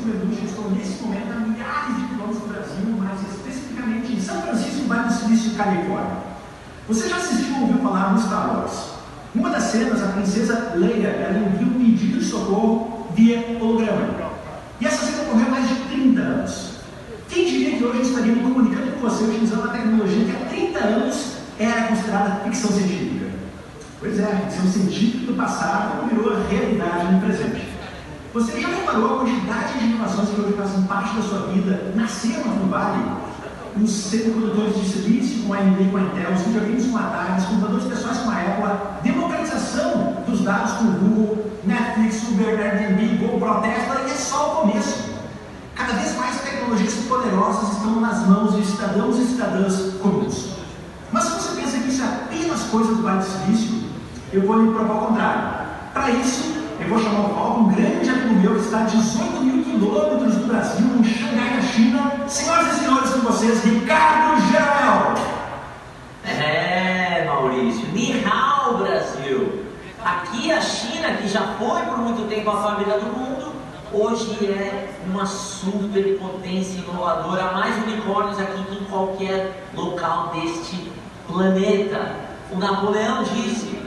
superluxo estão nesse momento a milhares de quilômetros do Brasil, mais especificamente em São Francisco, Vale do Silício, Califórnia. Você já assistiu ou ouviu falar no Star Wars? Numa das cenas, a princesa Leia envia um pedido de socorro via holograma. E essa cena ocorreu há mais de 30 anos. Quem diria que hoje estaríamos comunicando com você utilizando uma tecnologia que há 30 anos era considerada ficção científica? Pois é, a ficção científica do passado virou realidade no presente. Você já reparou a quantidade de inovações que hoje fazem parte da sua vida nasceram no Vale? Os semicondutores de silício com a AMD e com a Intel, os videogames com a Atari, os computadores pessoais com a Apple, democratização dos dados com o Google, Netflix, Uber, Airbnb, GoPro, Tesla, e é só o começo. Cada vez mais tecnologias poderosas estão nas mãos de cidadãos e cidadãs comuns. Mas se você pensa que isso é apenas coisa do Vale do Silício, eu vou lhe propor o contrário. Para isso, eu vou chamar o Paulo, um grande amigo meu que está a 18 mil quilômetros do Brasil, em Xangai, na China. Senhoras e senhores, com vocês, Ricardo Geroel. Maurício, Ni Hao, Brasil. Aqui a China, que já foi por muito tempo a família do mundo, hoje é uma superpotência inovadora, há mais unicórnios aqui que em qualquer local deste planeta. O Napoleão disse: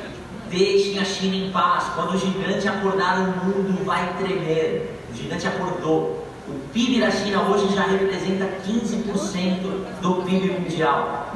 deixem a China em paz, quando o gigante acordar o mundo vai tremer. O gigante acordou. O PIB da China hoje já representa 15% do PIB mundial.